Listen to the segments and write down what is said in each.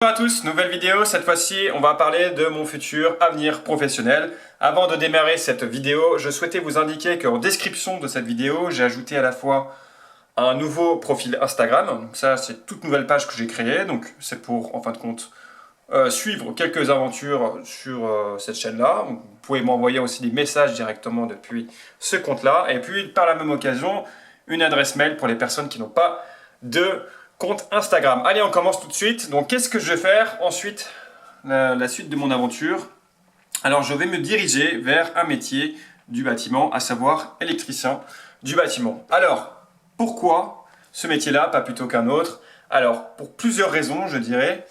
Bonjour à tous, nouvelle vidéo. Cette fois-ci, on va parler de mon futur avenir professionnel. Avant de démarrer cette vidéo, je souhaitais vous indiquer qu'en description de cette vidéo, j'ai ajouté à la fois un nouveau profil Instagram. Donc ça, c'est une toute nouvelle page que j'ai créée. Donc c'est pour, en fin de compte, suivre quelques aventures sur cette chaîne-là. Vous pouvez m'envoyer aussi des messages directement depuis ce compte-là. Et puis, par la même occasion, une adresse mail pour les personnes qui n'ont pas de compte Instagram. Allez, on commence tout de suite. Donc, qu'est-ce que je vais faire ensuite, la suite de mon aventure? Alors, je vais me diriger vers un métier du bâtiment, à savoir électricien du bâtiment. Alors, pourquoi ce métier-là, pas plutôt qu'un autre? Alors, pour plusieurs raisons, je dirais.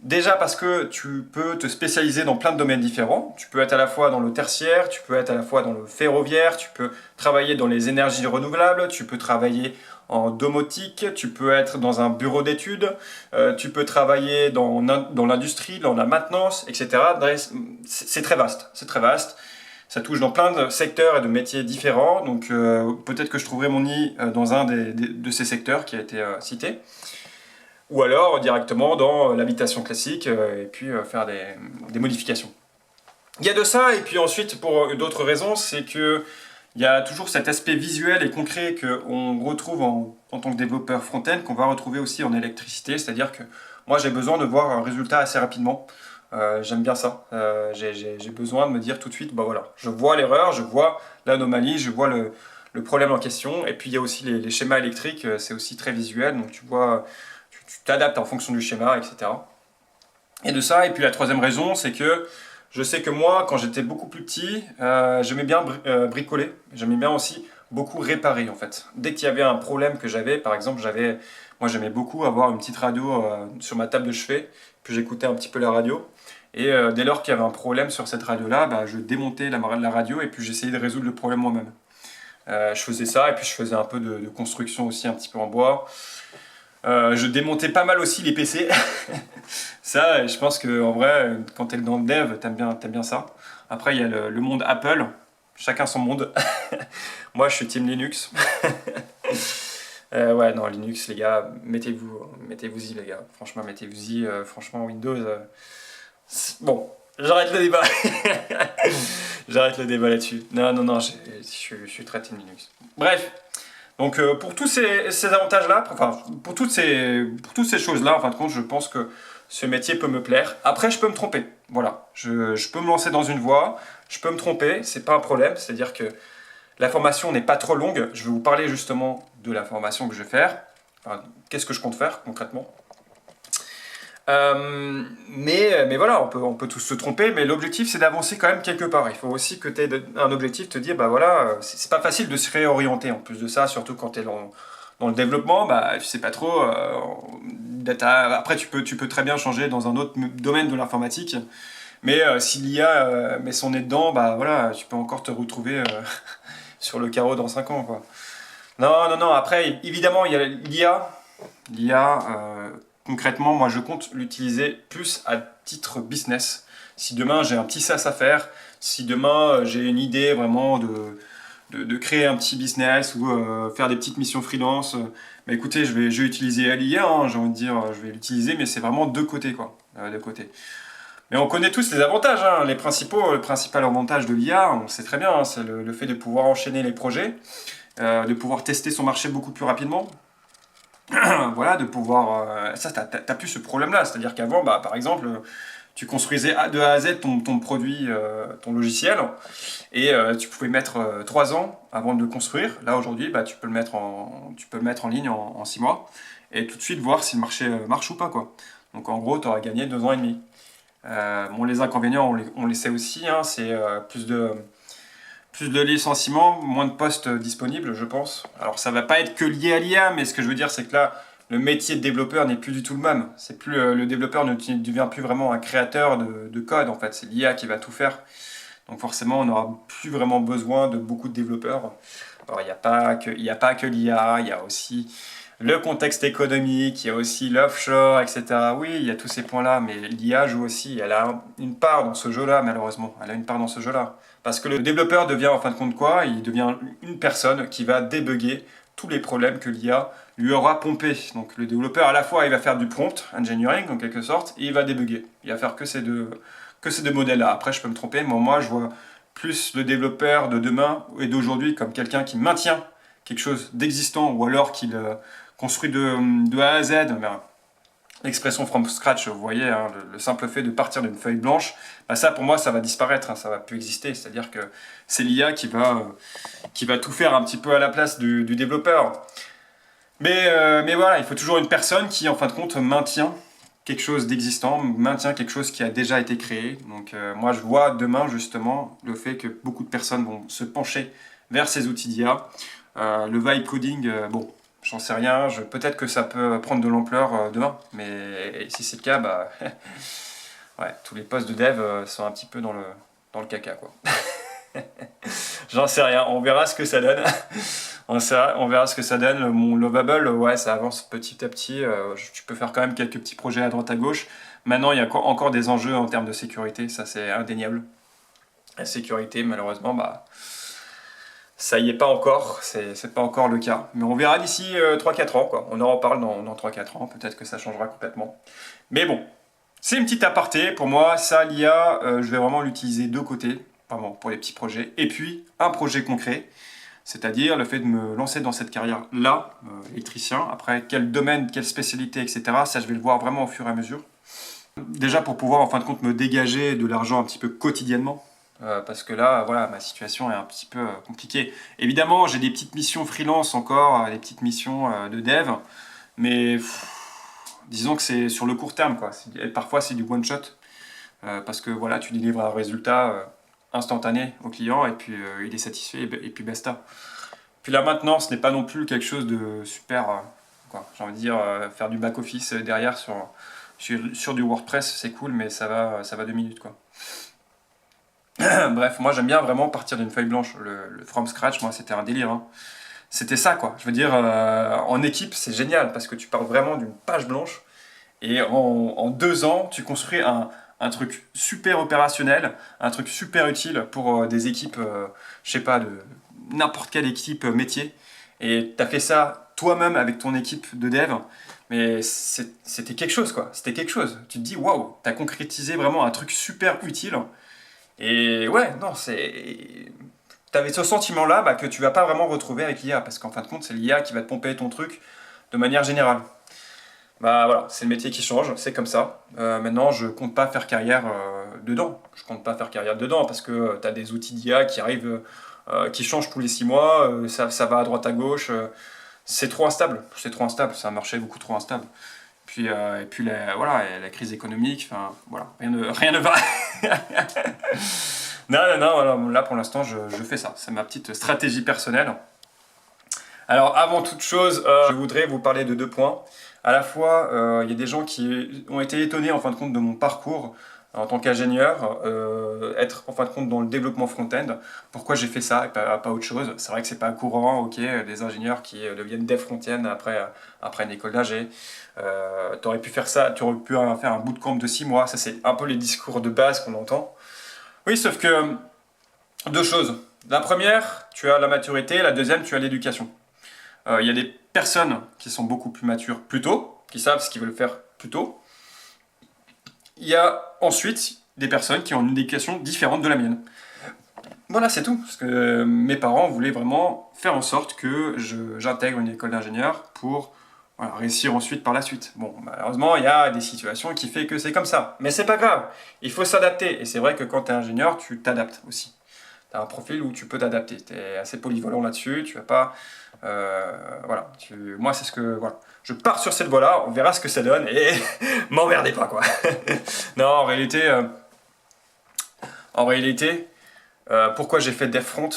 Déjà parce que tu peux te spécialiser dans plein de domaines différents. Tu peux être à la fois dans le tertiaire, tu peux être à la fois dans le ferroviaire, tu peux travailler dans les énergies renouvelables, tu peux travailler en domotique, tu peux être dans un bureau d'études, tu peux travailler dans l'industrie, dans la maintenance, etc. C'est très vaste, c'est très vaste. Ça touche dans plein de secteurs et de métiers différents. Donc peut-être que je trouverai mon nid dans un de ces secteurs qui a été cité. Ou alors directement dans l'habitation classique et puis faire des modifications. Il y a de ça, et puis ensuite pour d'autres raisons, c'est que il y a toujours cet aspect visuel et concret qu'on retrouve en tant que développeur front-end, qu'on va retrouver aussi en électricité, c'est-à-dire que moi j'ai besoin de voir un résultat assez rapidement. J'aime bien ça. J'ai besoin de me dire tout de suite, bah voilà, je vois l'erreur, je vois l'anomalie, je vois le problème en question, et puis il y a aussi les schémas électriques, c'est aussi très visuel, donc tu vois, tu t'adaptes en fonction du schéma, etc. Et de ça, et puis la troisième raison, c'est que je sais que moi, quand j'étais beaucoup plus petit, j'aimais bien bricoler, j'aimais bien aussi beaucoup réparer en fait. Dès qu'il y avait un problème que j'avais, par exemple, moi j'aimais beaucoup avoir une petite radio sur ma table de chevet, puis j'écoutais un petit peu la radio, et dès lors qu'il y avait un problème sur cette radio-là, bah, je démontais la radio et puis j'essayais de résoudre le problème moi-même. Je faisais ça, et puis je faisais un peu de construction aussi, un petit peu en bois. Je démontais pas mal aussi les PC. Ça, je pense que en vrai, quand t'es dans le dev, t'aimes bien ça. Après, il y a le monde Apple. Chacun son monde. Moi, je suis team Linux. Ouais, non, Linux, les gars, mettez-vous-y, les gars. Franchement, mettez-vous-y. Franchement, Windows. Bon, j'arrête le débat. J'arrête le débat là-dessus. Non, je suis très team Linux. Bref. Donc pour tous ces avantages-là, enfin pour toutes ces choses-là, en fin de compte, je pense que ce métier peut me plaire. Après, je peux me tromper. Voilà, je peux me lancer dans une voie, je peux me tromper, c'est pas un problème. C'est-à-dire que la formation n'est pas trop longue. Je vais vous parler justement de la formation que je vais faire. Enfin, qu'est-ce que je compte faire concrètement. Mais voilà, on peut tous se tromper, mais l'objectif c'est d'avancer quand même quelque part. Il faut aussi que tu aies un objectif, te dire, bah voilà, c'est pas facile de se réorienter en plus de ça, surtout quand tu es dans le développement, bah tu sais pas trop. Après, tu peux très bien changer dans un autre domaine de l'informatique, mais si l'IA met son nez dedans, bah voilà, tu peux encore te retrouver sur le carreau dans 5 ans, quoi. Non, après, évidemment, il y a l'IA. L'IA. Concrètement, moi je compte l'utiliser plus à titre business. Si demain j'ai un petit SaaS à faire, si demain j'ai une idée vraiment de créer un petit business ou faire des petites missions freelance, bah écoutez, je vais utiliser l'IA, hein, j'ai envie de dire, je vais l'utiliser, mais c'est vraiment de côté, quoi. De côté. Mais on connaît tous les avantages, hein, le principal avantage de l'IA, on sait très bien, hein, c'est le fait de pouvoir enchaîner les projets, de pouvoir tester son marché beaucoup plus rapidement. Voilà, de pouvoir... ça, t'as plus ce problème-là. C'est-à-dire qu'avant, bah, par exemple, tu construisais de A à Z ton produit, ton logiciel, et tu pouvais mettre 3 ans avant de le construire. Là, aujourd'hui, bah, tu peux le mettre en ligne en 6 mois, et tout de suite voir si le marché marche ou pas, quoi. Donc, en gros, tu auras gagné 2 ans et demi. Bon, les inconvénients, on les sait aussi, hein, c'est plus de licenciements, moins de postes disponibles, je pense. Alors ça va pas être que lié à l'IA, mais ce que je veux dire, c'est que là, le métier de développeur n'est plus du tout le même. C'est plus le développeur ne devient plus vraiment un créateur de code, en fait. C'est l'IA qui va tout faire. Donc forcément, on n'aura plus vraiment besoin de beaucoup de développeurs. Alors il n'y a pas que l'IA, il y a aussi le contexte économique, il y a aussi l'offshore, etc. Oui, il y a tous ces points-là, mais l'IA joue aussi. Elle a une part dans ce jeu-là, malheureusement. Elle a une part dans ce jeu-là. Parce que le développeur devient en fin de compte quoi? Il devient une personne qui va débugger tous les problèmes que l'IA lui aura pompé. Donc le développeur, à la fois, il va faire du prompt engineering en quelque sorte, et il va débugger. Il va faire que ces deux modèles-là. Après, je peux me tromper, mais moi, je vois plus le développeur de demain et d'aujourd'hui comme quelqu'un qui maintient quelque chose d'existant, ou alors qu'il construit de A à Z. L'expression from scratch, vous voyez, hein, le simple fait de partir d'une feuille blanche, bah ça pour moi ça va disparaître, hein, ça va plus exister. C'est-à-dire que c'est l'IA qui va tout faire un petit peu à la place du développeur. Mais voilà, il faut toujours une personne qui en fin de compte maintient quelque chose d'existant, maintient quelque chose qui a déjà été créé. Donc moi je vois demain justement le fait que beaucoup de personnes vont se pencher vers ces outils d'IA. Le vibe coding, bon, j'en sais rien, peut-être que ça peut prendre de l'ampleur demain, mais si c'est le cas, bah, ouais, tous les postes de dev sont un petit peu dans le caca, quoi. J'en sais rien, on verra ce que ça donne. On verra ce que ça donne. Mon Lovable, ouais, ça avance petit à petit. Tu peux faire quand même quelques petits projets à droite à gauche. Maintenant, il y a encore des enjeux en termes de sécurité, ça c'est indéniable. La sécurité, malheureusement, bah, ça y est pas encore, c'est pas encore le cas. Mais on verra d'ici 3-4 ans, quoi. On en reparle dans 3-4 ans, peut-être que ça changera complètement. Mais bon, c'est une petite aparté. Pour moi, ça, l'IA, je vais vraiment l'utiliser de côté, vraiment pour les petits projets. Et puis, un projet concret, c'est-à-dire le fait de me lancer dans cette carrière-là, électricien. Après, quel domaine, quelle spécialité, etc., ça, je vais le voir vraiment au fur et à mesure. Déjà pour pouvoir, en fin de compte, me dégager de l'argent un petit peu quotidiennement. Parce que là, voilà, ma situation est un petit peu compliquée. Évidemment, j'ai des petites missions freelance encore, des petites missions de dev, mais disons que c'est sur le court terme, quoi. Parfois, c'est du one shot, parce que voilà, tu délivres un résultat instantané au client et puis il est satisfait et puis basta. Puis là maintenant, ce n'est pas non plus quelque chose de super, quoi. J'ai envie de dire, faire du back office derrière sur du WordPress, c'est cool, mais ça va 2 minutes, quoi. Bref, moi j'aime bien vraiment partir d'une feuille blanche. Le from scratch, moi c'était un délire, hein. C'était ça, quoi. Je veux dire, en équipe, c'est génial parce que tu pars vraiment d'une page blanche et en 2 ans, tu construis un truc super opérationnel, un truc super utile pour des équipes, je sais pas, de n'importe quelle équipe métier. Et tu as fait ça toi-même avec ton équipe de dev, mais c'était quelque chose, quoi. C'était quelque chose. Tu te dis, waouh, tu as concrétisé vraiment un truc super utile. Et ouais, non, t'avais ce sentiment-là bah, que tu vas pas vraiment retrouver avec l'IA, parce qu'en fin de compte, c'est l'IA qui va te pomper ton truc de manière générale. Bah voilà, c'est le métier qui change, c'est comme ça. Maintenant, je compte pas faire carrière dedans. Je compte pas faire carrière dedans, parce que tu as des outils d'IA qui arrivent, qui changent tous les 6 mois, ça va à droite à gauche. C'est trop instable, c'est un marché beaucoup trop instable. Et puis voilà, la crise économique, enfin voilà, rien ne va. Non, voilà, là pour l'instant je fais ça, c'est ma petite stratégie personnelle. Alors avant toute chose, je voudrais vous parler de 2 points. À la fois, il y a des gens qui ont été étonnés en fin de compte de mon parcours en tant qu'ingénieur, être en fin de compte dans le développement front-end. Pourquoi j'ai fait ça et pas autre chose? C'est vrai que c'est pas courant, ok, des ingénieurs qui deviennent dev front-end après une école d'ingé. Tu aurais pu faire ça, tu aurais pu faire un bootcamp de 6 mois, ça c'est un peu les discours de base qu'on entend. Oui, sauf que 2 choses. La première, tu as la maturité, la deuxième, tu as l'éducation. Il y a des personnes qui sont beaucoup plus matures plus tôt, qui savent ce qu'ils veulent faire plus tôt. Il y a ensuite des personnes qui ont une éducation différente de la mienne. Voilà, c'est tout. Parce que mes parents voulaient vraiment faire en sorte que j'intègre une école d'ingénieur pour voilà, réussir ensuite par la suite. Bon, malheureusement, il y a des situations qui font que c'est comme ça. Mais c'est pas grave, il faut s'adapter. Et c'est vrai que quand tu es ingénieur, tu t'adaptes aussi. Tu as un profil où tu peux t'adapter. Tu es assez polyvalent là-dessus, tu vas pas... voilà, moi c'est ce que... Voilà. Je pars sur cette voie-là, on verra ce que ça donne, et m'emmerdez pas, quoi. Non, en réalité pourquoi j'ai fait Dev Front?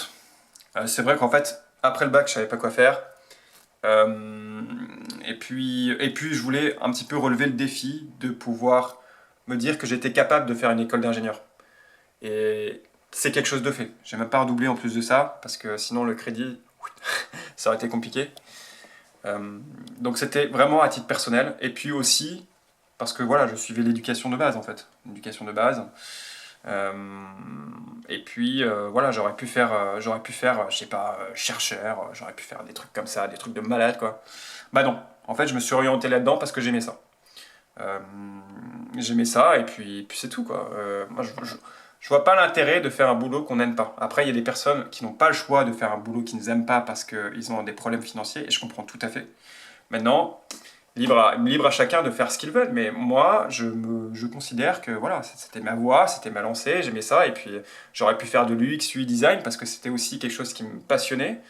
C'est vrai qu'en fait, après le bac, je savais pas quoi faire. Et puis, je voulais un petit peu relever le défi de pouvoir me dire que j'étais capable de faire une école d'ingénieur. Et c'est quelque chose de fait. J'ai même pas redoublé en plus de ça, parce que sinon le crédit, ça aurait été compliqué. Donc c'était vraiment à titre personnel. Et puis aussi, parce que voilà, je suivais l'éducation de base en fait. L'éducation de base. Et puis voilà, j'aurais pu faire, je sais pas, chercheur, j'aurais pu faire des trucs comme ça, des trucs de malade quoi. Bah non, en fait je me suis orienté là-dedans parce que j'aimais ça. Euh, J'aimais ça et puis c'est tout quoi. Moi je vois pas l'intérêt de faire un boulot qu'on n'aime pas. Après il y a des personnes qui n'ont pas le choix de faire un boulot qu'ils n'aiment pas parce qu'ils ont des problèmes financiers et je comprends tout à fait. Maintenant, libre à chacun de faire ce qu'il veut, mais moi, je considère que voilà, c'était ma voie, c'était ma lancée, j'aimais ça, et puis j'aurais pu faire de l'UX, UI design, parce que c'était aussi quelque chose qui me passionnait.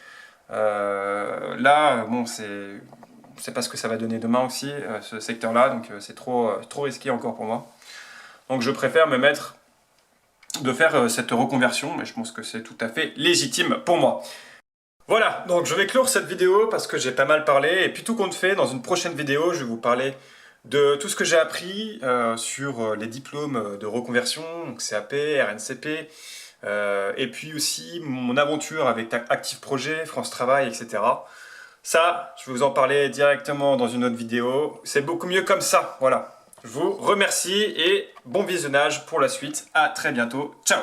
Là, bon, c'est pas ce que ça va donner demain aussi, ce secteur-là, donc c'est trop risqué encore pour moi. Donc je préfère me mettre de faire cette reconversion, mais je pense que c'est tout à fait légitime pour moi. Voilà, donc je vais clore cette vidéo parce que j'ai pas mal parlé et puis tout compte fait, dans une prochaine vidéo, je vais vous parler de tout ce que j'ai appris sur les diplômes de reconversion, donc CAP, RNCP, et puis aussi mon aventure avec Active Projet, France Travail, etc. Ça, je vais vous en parler directement dans une autre vidéo. C'est beaucoup mieux comme ça, voilà. Je vous remercie et bon visionnage pour la suite. À très bientôt. Ciao!